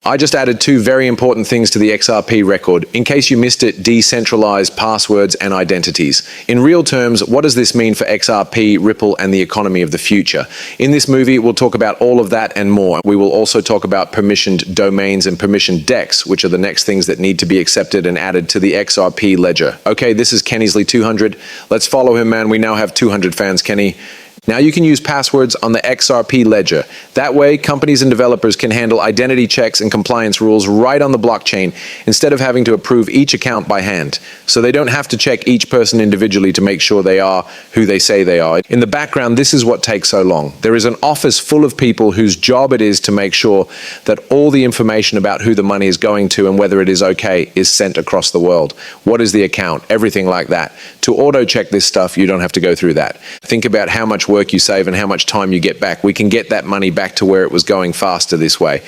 I just added two very important things to the XRP record. In case you missed it, decentralized passwords and identities. In real terms, what does this mean for XRP, Ripple, and the economy of the future? In this movie, we'll talk about all of that and more. We will also talk about permissioned domains and permissioned DEX, which are the next things that need to be accepted and added to the XRP ledger. Okay, this is Kennysley200. Let's follow him, man. We now have 200 fans, Kenny. Now you can use passwords on the XRP ledger. That way, companies and developers can handle identity checks and compliance rules right on the blockchain instead of having to approve each account by hand. So they don't have to check each person individually to make sure they are who they say they are. In the background, this is what takes so long. There is an office full of people whose job it is to make sure that all the information about who the money is going to and whether it is okay is sent across the world. What is the account? Everything like that. To auto-check this stuff, you don't have to go through that. Think about how much work you save and how much time you get back. We can get that money back to where it was going faster this way.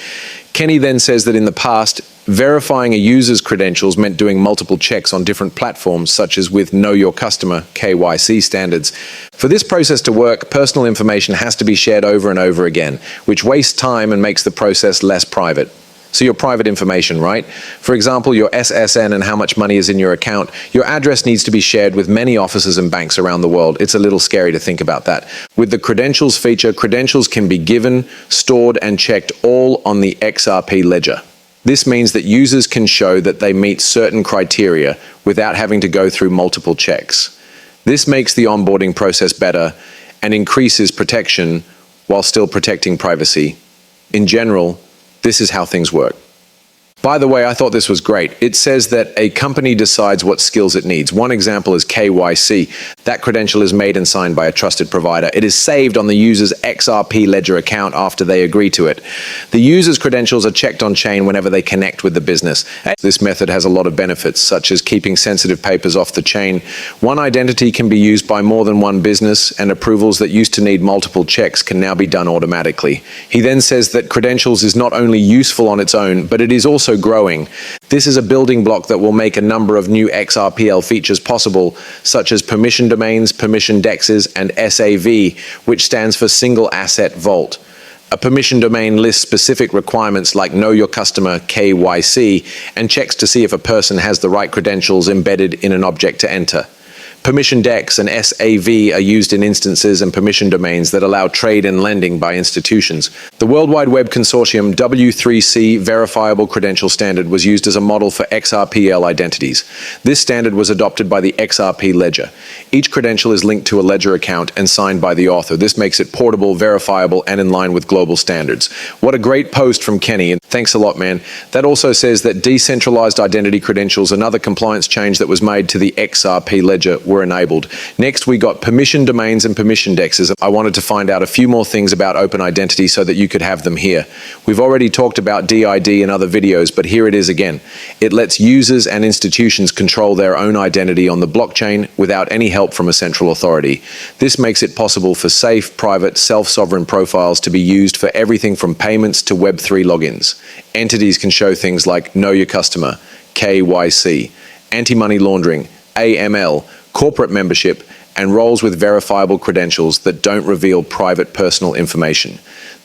Kenny then says that in the past, verifying a user's credentials meant doing multiple checks on different platforms, such as with Know Your Customer, KYC standards. For this process to work, personal information has to be shared over and over again, which wastes time and makes the process less private. So your private information, right? For example, your SSN and how much money is in your account. Your address needs to be shared with many offices and banks around the world. It's a little scary to think about that. With the credentials feature, credentials can be given, stored, and checked all on the XRP ledger. This means that users can show that they meet certain criteria without having to go through multiple checks. This makes the onboarding process better and increases protection while still protecting privacy. In general, this is how things work. By the way, I thought this was great. It says that a company decides what skills it needs. One example is KYC. That credential is made and signed by a trusted provider. It is saved on the user's XRP ledger account after they agree to it. The user's credentials are checked on chain whenever they connect with the business. This method has a lot of benefits, such as keeping sensitive papers off the chain. One identity can be used by more than one business, and approvals that used to need multiple checks can now be done automatically. He then says that credentials is not only useful on its own, but it is also growing. This is a building block that will make a number of new XRPL features possible, such as permission domains, permission DEXs, and SAV, which stands for Single Asset Vault. A permission domain lists specific requirements like Know Your Customer, KYC, and checks to see if a person has the right credentials embedded in an object to enter. Permission DEX and SAV are used in instances and permission domains that allow trade and lending by institutions. The World Wide Web Consortium W3C Verifiable Credential Standard was used as a model for XRPL identities. This standard was adopted by the XRP ledger. Each credential is linked to a ledger account and signed by the author. This makes it portable, verifiable, and in line with global standards. What a great post from Kenny, and thanks a lot, man. That also says that decentralized identity credentials, another compliance change that was made to the XRP ledger, were enabled. Next, we got permission domains and permission DEXs. I wanted to find out a few more things about open identity so that you could have them here. We've already talked about DID in other videos, but here it is again. It lets users and institutions control their own identity on the blockchain without any help from a central authority. This makes it possible for safe, private, self-sovereign profiles to be used for everything from payments to Web3 logins. Entities can show things like Know Your Customer, KYC, anti-money laundering, AML, corporate membership, and roles with verifiable credentials that don't reveal private personal information.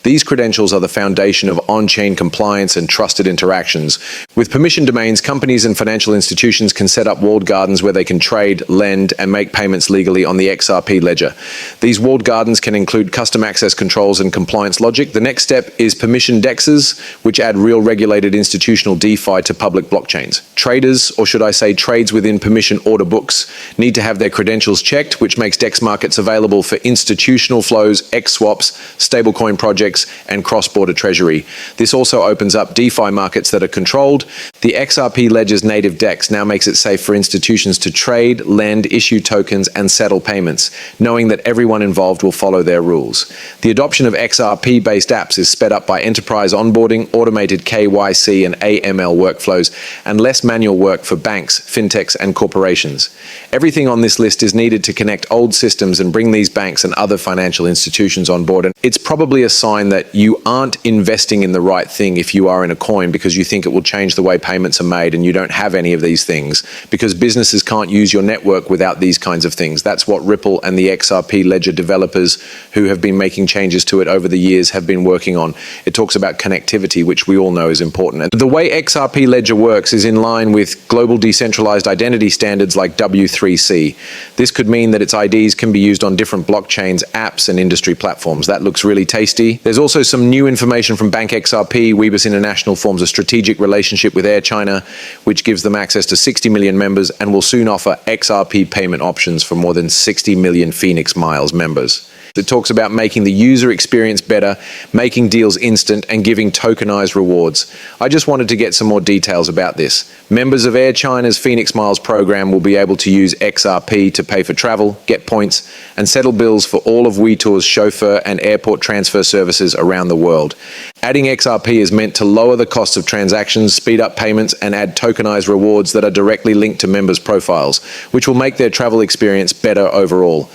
These credentials are the foundation of on-chain compliance and trusted interactions. With permission domains, companies and financial institutions can set up walled gardens where they can trade, lend, and make payments legally on the XRP ledger. These walled gardens can include custom access controls and compliance logic. The next step is permission DEXs, which add real regulated institutional DeFi to public blockchains. Traders, or should I say trades within permission order books, need to have their credentials checked, which makes DEX markets available for institutional flows, XSwaps, stablecoin projects, and cross-border treasury. This also opens up DeFi markets that are controlled. The XRP ledger's native DEX now makes it safe for institutions to trade, lend, issue tokens, and settle payments, knowing that everyone involved will follow their rules. The adoption of XRP-based apps is sped up by enterprise onboarding, automated KYC and AML workflows, and less manual work for banks, fintechs, and corporations. Everything on this list is needed to connect old systems and bring these banks and other financial institutions on board, and it's probably a sign sign that you aren't investing in the right thing if you are in a coin because you think it will change the way payments are made and you don't have any of these things, because businesses can't use your network without these kinds of things. That's what Ripple and the XRP ledger developers who have been making changes to it over the years have been working on. It talks about connectivity, which we all know is important. And the way XRP ledger works is in line with global decentralized identity standards like W3C. This could mean that its IDs can be used on different blockchains, apps, and industry platforms. That looks really tasty. There's also some new information from Bank XRP. Weebus International forms a strategic relationship with Air China, which gives them access to 60 million members and will soon offer XRP payment options for more than 60 million Phoenix Miles members. It talks about making the user experience better, making deals instant, and giving tokenized rewards. I just wanted to get some more details about this. Members of Air China's Phoenix Miles program will be able to use XRP to pay for travel, get points, and settle bills for all of WeTour's chauffeur and airport transfer services around the world. Adding XRP is meant to lower the cost of transactions, speed up payments, and add tokenized rewards that are directly linked to members' profiles, which will make their travel experience better overall.